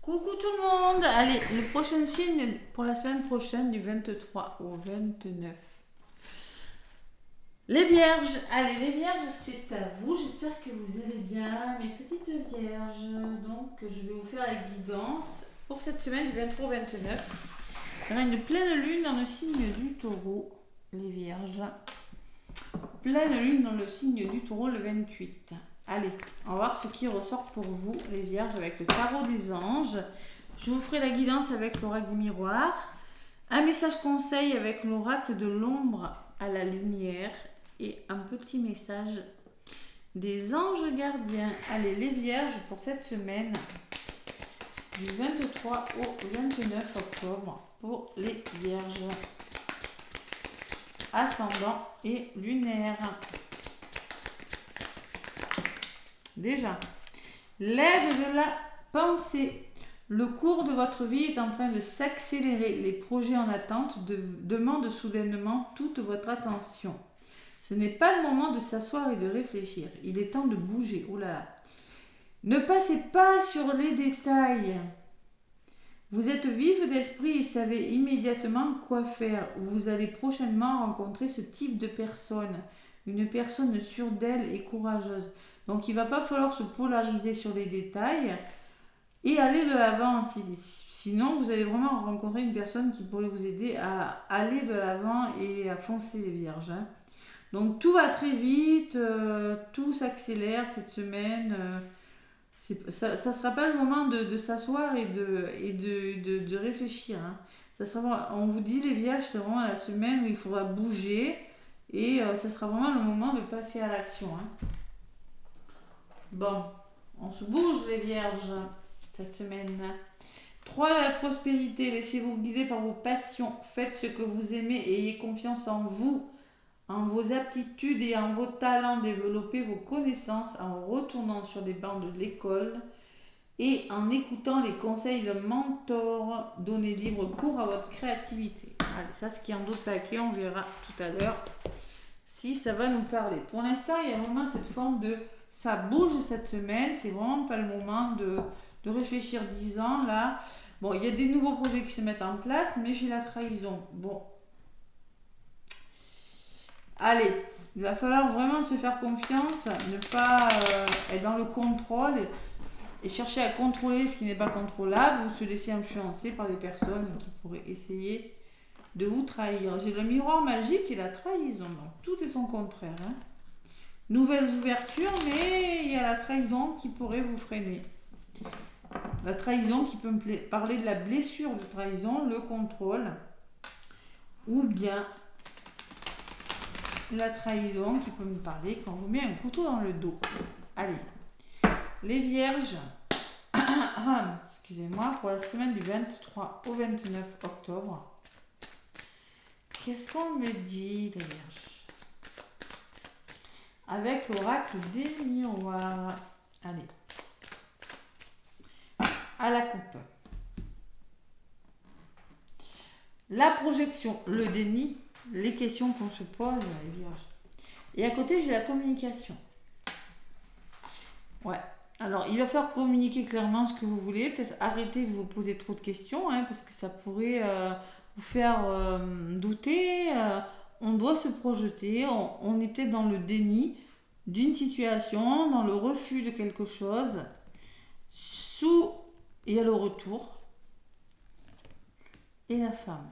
Coucou tout le monde. Allez, le prochain signe pour la semaine prochaine du 23 au 29. Les vierges. Allez, les vierges, c'est à vous. J'espère que vous allez bien, mes petites vierges. Donc, je vais vous faire la guidance pour cette semaine du 23 au 29. Il y aura une pleine lune dans le signe du taureau, les vierges. Pleine lune dans le signe du taureau le 28. Allez, on va voir ce qui ressort pour vous, les vierges, avec le tarot des anges. Je vous ferai la guidance avec l'oracle des miroirs. Un message conseil avec l'oracle de l'ombre à la lumière. Et un petit message des anges gardiens. Allez, les vierges, pour cette semaine du 23 au 29 octobre, pour les vierges. Ascendant et lunaire. Déjà, l'aide de la pensée. Le cours de votre vie est en train de s'accélérer. Les projets en attente demandent soudainement toute votre attention. Ce n'est pas le moment de s'asseoir et de réfléchir. Il est temps de bouger. Oh là là. Ne passez pas sur les détails. Vous êtes vif d'esprit et savez immédiatement quoi faire. Vous allez prochainement rencontrer ce type de personne. Une personne sûre d'elle et courageuse. Donc il ne va pas falloir se polariser sur les détails et aller de l'avant. Sinon, vous allez vraiment rencontrer une personne qui pourrait vous aider à aller de l'avant et à foncer, les vierges. Donc tout va très vite, tout s'accélère cette semaine. Ça ne sera pas le moment de s'asseoir et de réfléchir. Ça sera, on vous dit, les vierges, c'est vraiment la semaine où il faudra bouger et ça sera vraiment le moment de passer à l'action. Bon, on se bouge, les vierges, cette semaine. 3, la prospérité. Laissez-vous guider par vos passions. Faites ce que vous aimez et ayez confiance en vous, en vos aptitudes et en vos talents. Développez vos connaissances en retournant sur les bancs de l'école et en écoutant les conseils d'un mentor. Donnez libre cours à votre créativité. Allez, ça, ce qui est en d'autres paquets, on verra tout à l'heure si ça va nous parler. Pour l'instant, il y a vraiment cette forme de... Ça bouge cette semaine, c'est vraiment pas le moment de réfléchir 10 ans là. Bon, il y a des nouveaux projets qui se mettent en place, mais j'ai la trahison. Bon. Allez, il va falloir vraiment se faire confiance, ne pas être dans le contrôle et chercher à contrôler ce qui n'est pas contrôlable ou se laisser influencer par des personnes qui pourraient essayer de vous trahir. J'ai le miroir magique et la trahison, donc tout est son contraire. Nouvelles ouvertures, mais il y a la trahison qui pourrait vous freiner. La trahison qui peut me parler de la blessure de trahison, le contrôle, ou bien la trahison qui peut me parler quand on vous met un couteau dans le dos. Allez, les vierges, excusez-moi, pour la semaine du 23 au 29 octobre, qu'est-ce qu'on me dit, les vierges? Avec l'oracle des miroirs. Allez. À la coupe. La projection, le déni, les questions qu'on se pose, les vierges. Et à côté, j'ai la communication. Ouais. Alors, il va falloir communiquer clairement ce que vous voulez. Peut-être arrêter de vous poser trop de questions, parce que ça pourrait vous faire douter. On doit se projeter. On est peut-être dans le déni d'une situation, dans le refus de quelque chose. Il y a le retour et la femme.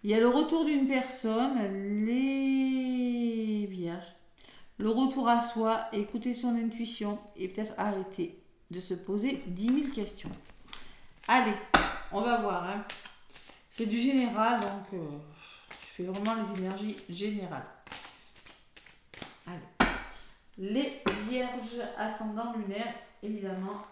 Il y a le retour d'une personne, les vierges. Le retour à soi, écouter son intuition et peut-être arrêter de se poser 10 000 questions. Allez, on va voir. C'est du général, donc je fais vraiment les énergies générales. Allez. Les vierges ascendant lunaire, évidemment.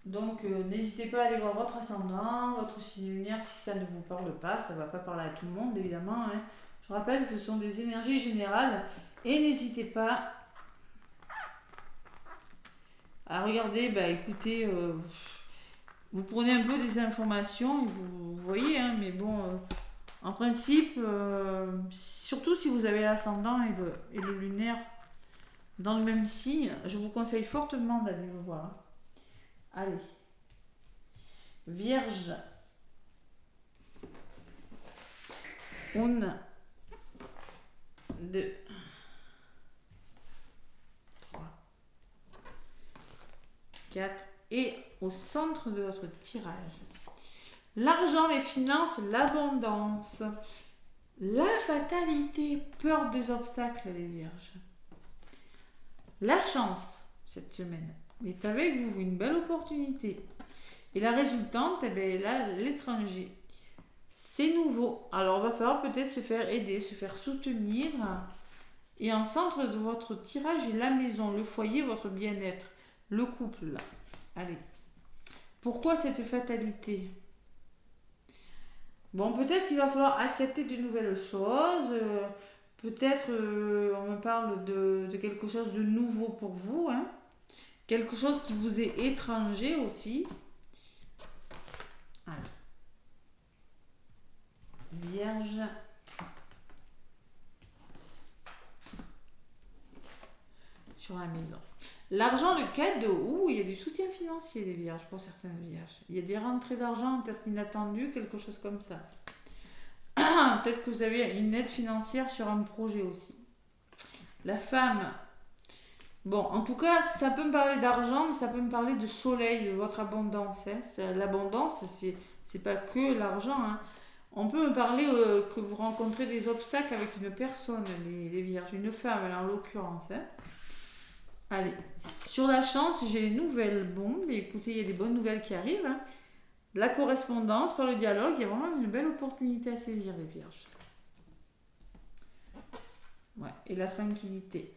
Donc n'hésitez pas à aller voir votre ascendant, votre signe lunaire si ça ne vous parle pas. Ça ne va pas parler à tout le monde, évidemment. Je rappelle que ce sont des énergies générales. Et n'hésitez pas à regarder, écoutez, vous prenez un peu des informations et vous voyez, mais bon, en principe, surtout si vous avez l'ascendant et le lunaire dans le même signe, je vous conseille fortement d'aller le voir. Allez, Vierge. 1, 2, 3, 4. Et au centre de votre tirage, l'argent, les finances, l'abondance, la fatalité, peur des obstacles, les vierges. La chance, cette semaine, est avec vous, une belle opportunité. Et la résultante, eh bien, là, l'étranger. C'est nouveau. Alors, il va falloir peut-être se faire aider, se faire soutenir. Et en centre de votre tirage est la maison, le foyer, votre bien-être, le couple, là. Allez. Pourquoi cette fatalité? Bon, peut-être qu'il va falloir accepter de nouvelles choses. Peut-être on me parle de quelque chose de nouveau pour vous. Hein. Quelque chose qui vous est étranger aussi. Allez. Vierge. Sur la maison. L'argent, le cadeau. Il y a du soutien financier, les vierges, pour certaines vierges. Il y a des rentrées d'argent peut-être inattendues, quelque chose comme ça. Peut-être que vous avez une aide financière sur un projet aussi. La femme. Bon, en tout cas, ça peut me parler d'argent, mais ça peut me parler de soleil, de votre abondance. Hein. L'abondance, c'est pas que l'argent. Hein. On peut me parler que vous rencontrez des obstacles avec une personne, les vierges, une femme là, en l'occurrence. Hein. Allez, sur la chance, j'ai les nouvelles. Bon, mais écoutez, il y a des bonnes nouvelles qui arrivent. Hein. La correspondance, par le dialogue, il y a vraiment une belle opportunité à saisir, les vierges. Ouais, et la tranquillité.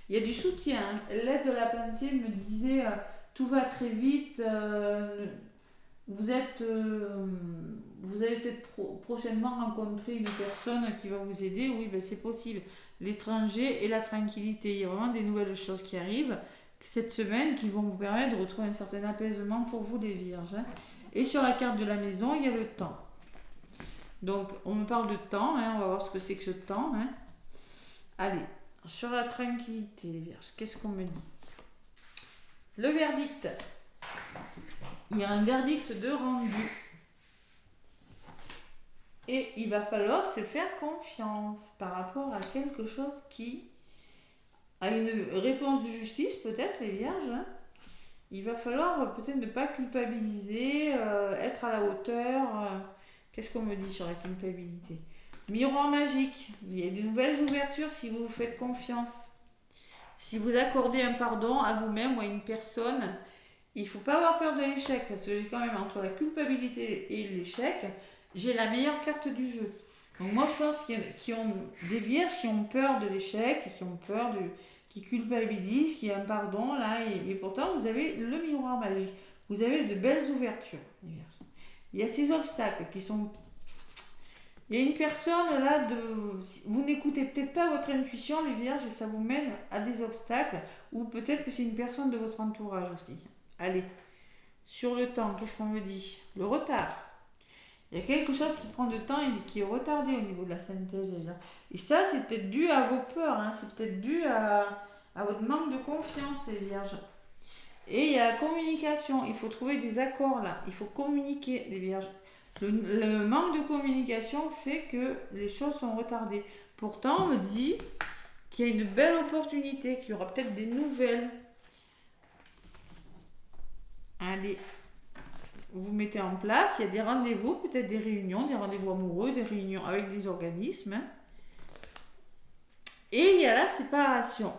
Il y a du soutien. Hein. L'aide de la pensée me disait tout va très vite. Vous allez peut-être prochainement rencontrer une personne qui va vous aider. Oui, ben c'est possible. L'étranger et la tranquillité. Il y a vraiment des nouvelles choses qui arrivent cette semaine qui vont vous permettre de retrouver un certain apaisement pour vous, les vierges. Hein. Et sur la carte de la maison, il y a le temps. Donc, on me parle de temps. Hein. On va voir ce que c'est que ce temps. Hein. Allez, sur la tranquillité, les vierges, qu'est-ce qu'on me dit? Le verdict. Il y a un verdict de rendu. Et il va falloir se faire confiance par rapport à quelque chose qui a une réponse de justice, peut-être, les vierges. Hein. Il va falloir peut-être ne pas culpabiliser, être à la hauteur. Qu'est-ce qu'on me dit sur la culpabilité? Miroir magique. Il y a de nouvelles ouvertures si vous vous faites confiance. Si vous accordez un pardon à vous-même ou à une personne, il ne faut pas avoir peur de l'échec, parce que j'ai quand même entre la culpabilité et l'échec, j'ai la meilleure carte du jeu. Donc moi je pense qu'il y a des vierges qui ont peur de l'échec, qui ont peur qui culpabilisent, qui ont un pardon là, et pourtant vous avez le miroir magique. Vous avez de belles ouvertures, les vierges. Il y a ces obstacles qui sont... Il y a une personne là, vous n'écoutez peut-être pas votre intuition, les vierges, et ça vous mène à des obstacles, ou peut-être que c'est une personne de votre entourage aussi. Allez, sur le temps, qu'est-ce qu'on me dit? Le retard. Il y a quelque chose qui prend du temps et qui est retardé au niveau de la synthèse déjà. Et ça, c'est peut-être dû à vos peurs, hein. C'est peut-être dû à votre manque de confiance, les vierges. Et il y a la communication, il faut trouver des accords là, il faut communiquer, les vierges. Le manque de communication fait que les choses sont retardées. Pourtant, on me dit qu'il y a une belle opportunité, qu'il y aura peut-être des nouvelles. Allez, vous mettez en place, il y a des rendez-vous, peut-être des réunions amoureux, des réunions avec des organismes. Hein. Et il y a la séparation.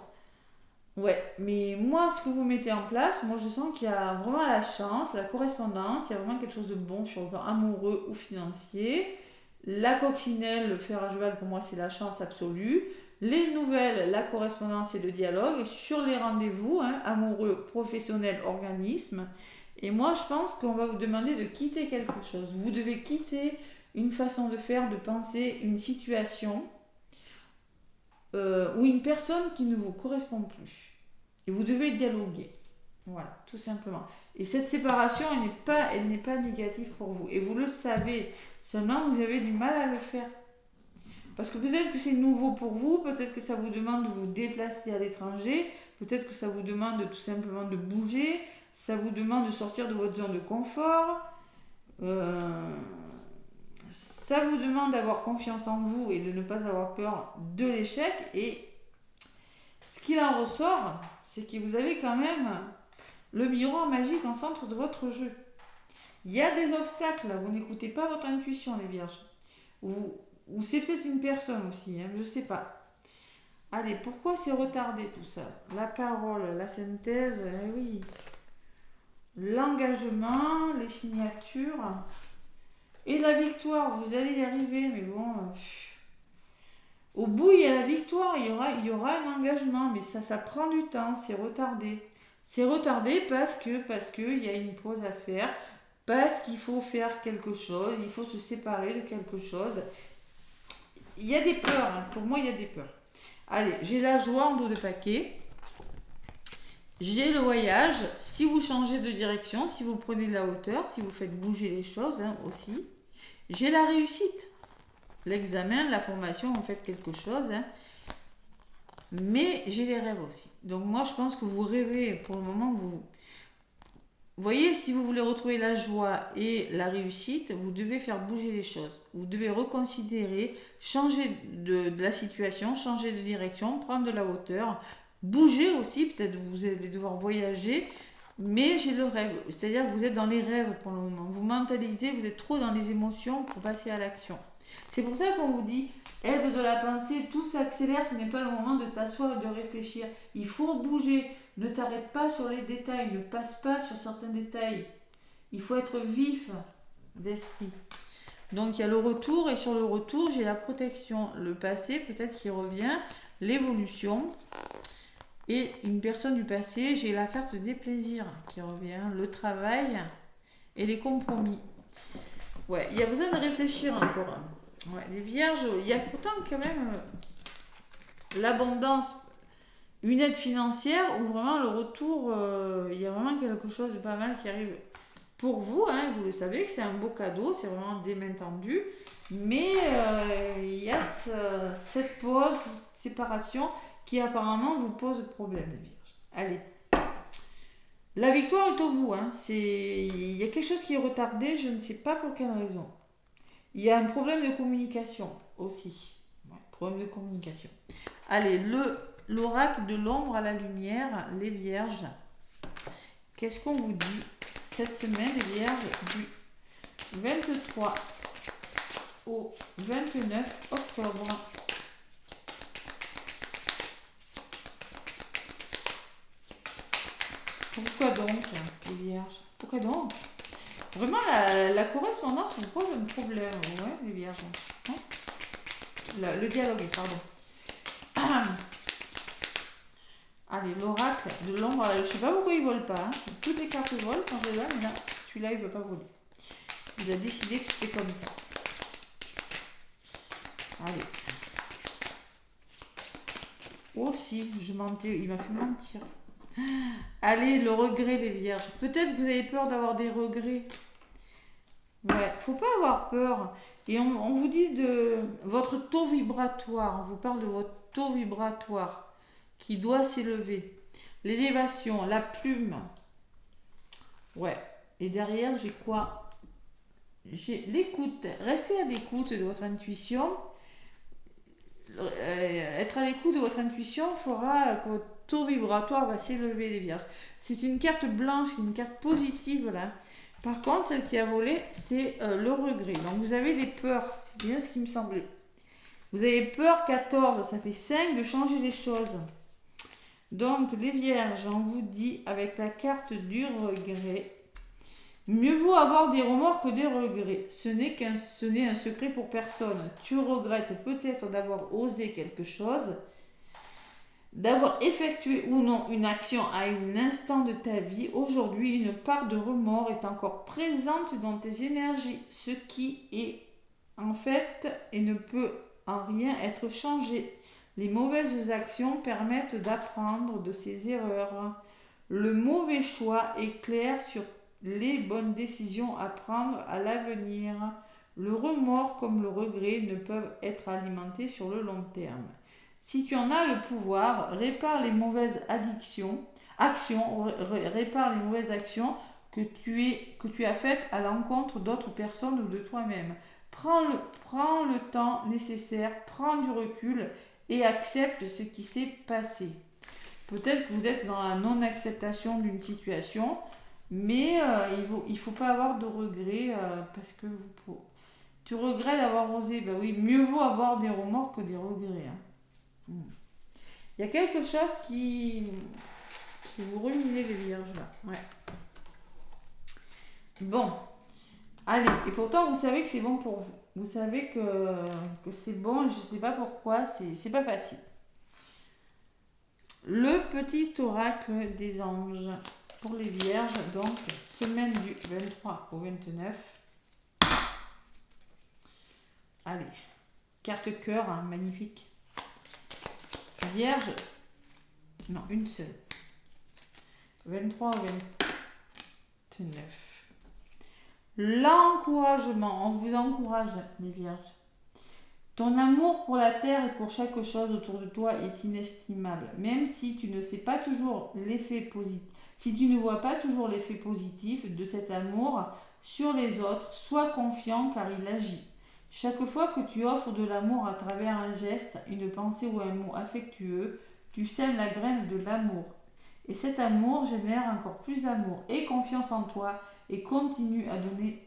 Ouais, mais moi, ce que vous mettez en place, moi je sens qu'il y a vraiment la chance, la correspondance, il y a vraiment quelque chose de bon sur le plan amoureux ou financier. La coccinelle, le fer à cheval, pour moi, c'est la chance absolue. Les nouvelles, la correspondance et le dialogue. Sur les rendez-vous, hein, amoureux, professionnel, organisme. Et moi, je pense qu'on va vous demander de quitter quelque chose. Vous devez quitter une façon de faire, de penser, une situation ou une personne qui ne vous correspond plus. Et vous devez dialoguer. Voilà, tout simplement. Et cette séparation, elle n'est pas négative pour vous. Et vous le savez. Seulement, vous avez du mal à le faire. Parce que peut-être que c'est nouveau pour vous, peut-être que ça vous demande de vous déplacer à l'étranger, peut-être que ça vous demande tout simplement de bouger, ça vous demande de sortir de votre zone de confort, ça vous demande d'avoir confiance en vous et de ne pas avoir peur de l'échec. Et ce qu'il en ressort, c'est que vous avez quand même le miroir magique en centre de votre jeu. Il y a des obstacles, là. Vous n'écoutez pas votre intuition, les vierges. Ou c'est peut-être une personne aussi, hein, je ne sais pas. Allez, pourquoi c'est retardé tout ça? La parole, la synthèse, eh oui. L'engagement, les signatures. Et la victoire, vous allez y arriver, mais bon... Au bout, il y a la victoire, il y aura un engagement, mais ça prend du temps, c'est retardé. C'est retardé parce que il y a une pause à faire, parce qu'il faut faire quelque chose, il faut se séparer de quelque chose. Il y a des peurs, hein. Pour moi, il y a des peurs. Allez, j'ai la joie en dos de paquet. J'ai le voyage. Si vous changez de direction, si vous prenez de la hauteur, si vous faites bouger les choses, hein, aussi. J'ai la réussite. L'examen, la formation, vous faites quelque chose. Hein. Mais j'ai les rêves aussi. Donc moi, je pense que vous rêvez pour le moment. Vous voyez, si vous voulez retrouver la joie et la réussite, vous devez faire bouger les choses. Vous devez reconsidérer, changer de la situation, changer de direction, prendre de la hauteur, bouger aussi. Peut-être vous allez devoir voyager, mais j'ai le rêve. C'est-à-dire que vous êtes dans les rêves pour le moment. Vous mentalisez, vous êtes trop dans les émotions pour passer à l'action. C'est pour ça qu'on vous dit, aide de la pensée, tout s'accélère, ce n'est pas le moment de t'asseoir et de réfléchir. Il faut bouger. Ne t'arrête pas sur les détails, ne passe pas sur certains détails. Il faut être vif d'esprit. Donc il y a le retour, et sur le retour, j'ai la protection. Le passé, peut-être qui revient, l'évolution. Et une personne du passé, j'ai la carte des plaisirs qui revient, le travail et les compromis. Ouais, il y a besoin de réfléchir encore. Ouais, les vierges, il y a pourtant quand même l'abondance. Une aide financière ou vraiment le retour, il y a vraiment quelque chose de pas mal qui arrive pour vous. Hein, vous le savez que c'est un beau cadeau, c'est vraiment des mains tendues. Mais il y a cette pause, cette séparation qui apparemment vous pose problème, les vierges. Allez. La victoire est au bout. Hein, il y a quelque chose qui est retardé, je ne sais pas pour quelle raison. Il y a un problème de communication aussi. Ouais, problème de communication. Allez, l'oracle de l'ombre à la lumière, les vierges. Qu'est-ce qu'on vous dit cette semaine, les vierges, du 23 au 29 octobre? Pourquoi donc, les vierges? Pourquoi donc? Vraiment, la correspondance vous pose un problème, ouais, les vierges. Hein, le dialogue, pardon. Allez, l'oracle de l'ombre, je ne sais pas pourquoi il ne vole pas. Hein. Toutes les cartes volent quand je les donne, mais là, celui-là, il ne veut pas voler. Il a décidé que c'était comme ça. Allez. Oh si, je mentais, il m'a fait mentir. Allez, le regret, les vierges. Peut-être que vous avez peur d'avoir des regrets. Ouais, faut pas avoir peur. Et on vous dit de votre taux vibratoire. On vous parle de votre taux vibratoire qui doit s'élever. L'élévation, la plume. Ouais. Et derrière, j'ai quoi? J'ai l'écoute. Restez à l'écoute de votre intuition. Être à l'écoute de votre intuition fera que votre taux vibratoire va s'élever, les vierges. C'est une carte blanche, une carte positive là. Par contre, celle qui a volé, c'est le regret. Donc vous avez des peurs, c'est bien ce qui me semblait. Vous avez peur, 14, ça fait 5, de changer les choses. Donc les vierges, on vous dit avec la carte du regret, mieux vaut avoir des remords que des regrets. Ce n'est un secret pour personne. Tu regrettes peut-être d'avoir osé quelque chose, d'avoir effectué ou non une action à un instant de ta vie. Aujourd'hui, une part de remords est encore présente dans tes énergies, ce qui est en fait et ne peut en rien être changé. Les mauvaises actions permettent d'apprendre de ses erreurs. Le mauvais choix éclaire sur les bonnes décisions à prendre à l'avenir. Le remords comme le regret ne peuvent être alimentés sur le long terme. Si tu en as le pouvoir, répare les mauvaises addictions, actions, répare les mauvaises actions que tu as faites à l'encontre d'autres personnes ou de toi-même. Prends le temps nécessaire, prends du recul et accepte ce qui s'est passé. Peut-être que vous êtes dans la non-acceptation d'une situation, mais il ne faut pas avoir de regrets parce que tu regrettes d'avoir osé. Ben oui, mieux vaut avoir des remords que des regrets. Hein. Il y a quelque chose qui vous ruminez les vierges là. Ouais. Bon, allez, et pourtant vous savez que c'est bon pour vous. Vous savez que c'est bon, je ne sais pas pourquoi, c'est pas facile. Le petit oracle des anges pour les vierges, donc semaine du 23 au 29. Allez, carte cœur, hein, magnifique. Vierge, non, une seule. 23 au 29. L'encouragement, on vous encourage, les vierges. Ton amour pour la terre et pour chaque chose autour de toi est inestimable, même si tu ne sais pas toujours l'effet positif. Si tu ne vois pas toujours l'effet positif de cet amour sur les autres, sois confiant car il agit. Chaque fois que tu offres de l'amour à travers un geste, une pensée ou un mot affectueux, tu sèmes la graine de l'amour. Et cet amour génère encore plus d'amour et confiance en toi et continue à donner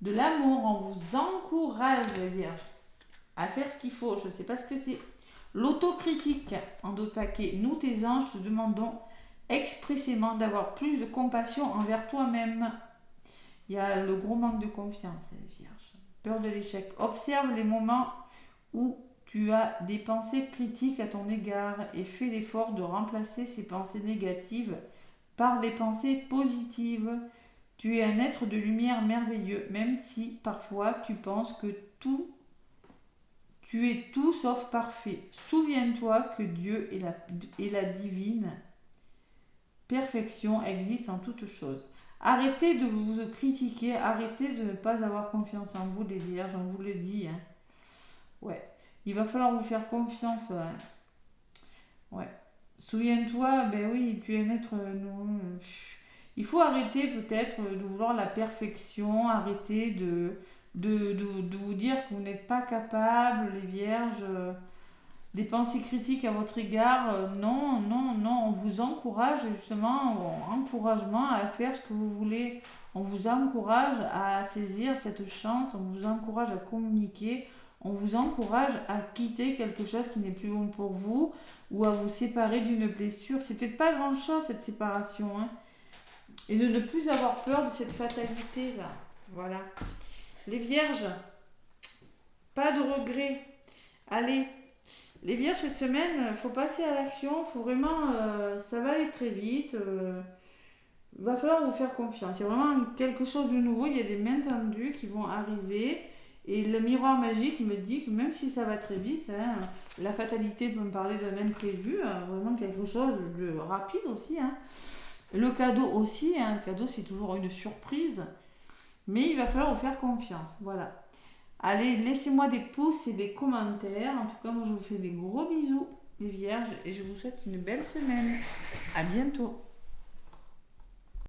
de l'amour. On vous encourage, Vierge, à faire ce qu'il faut. Je ne sais pas ce que c'est. L'autocritique en d'autres paquets. Nous, tes anges, te demandons expressément d'avoir plus de compassion envers toi-même. Il y a le gros manque de confiance, les vierges. Peur de l'échec. Observe les moments où tu as des pensées critiques à ton égard et fais l'effort de remplacer ces pensées négatives par des pensées positives. Tu es un être de lumière merveilleux, même si parfois tu penses que tu es tout sauf parfait. Souviens-toi que Dieu et la divine perfection existent en toutes choses. Arrêtez de vous critiquer, arrêtez de ne pas avoir confiance en vous, les vierges, on vous le dit. Hein. Ouais, il va falloir vous faire confiance. Ouais. Souviens-toi, ben oui, tu es un être... Il faut arrêter peut-être de vouloir la perfection, arrêter de vous dire que vous n'êtes pas capable, les vierges, des pensées critiques à votre égard. Non, on vous encourage justement, encouragement à faire ce que vous voulez. On vous encourage à saisir cette chance, on vous encourage à communiquer, on vous encourage à quitter quelque chose qui n'est plus bon pour vous ou à vous séparer d'une blessure. C'est peut-être pas grand-chose cette séparation, hein. Et de ne plus avoir peur de cette fatalité là. Voilà. Les vierges, pas de regrets. Allez, les vierges cette semaine, il faut passer à l'action. Faut vraiment, ça va aller très vite. Il va falloir vous faire confiance. Il y a vraiment quelque chose de nouveau. Il y a des mains tendues qui vont arriver. Et le miroir magique me dit que même si ça va très vite, hein, la fatalité peut me parler d'un imprévu. Vraiment quelque chose de rapide aussi. Hein. Le cadeau aussi, hein, le cadeau c'est toujours une surprise, mais il va falloir vous faire confiance, voilà. Allez, laissez-moi des pouces et des commentaires, en tout cas moi je vous fais des gros bisous, les vierges, et je vous souhaite une belle semaine, à bientôt.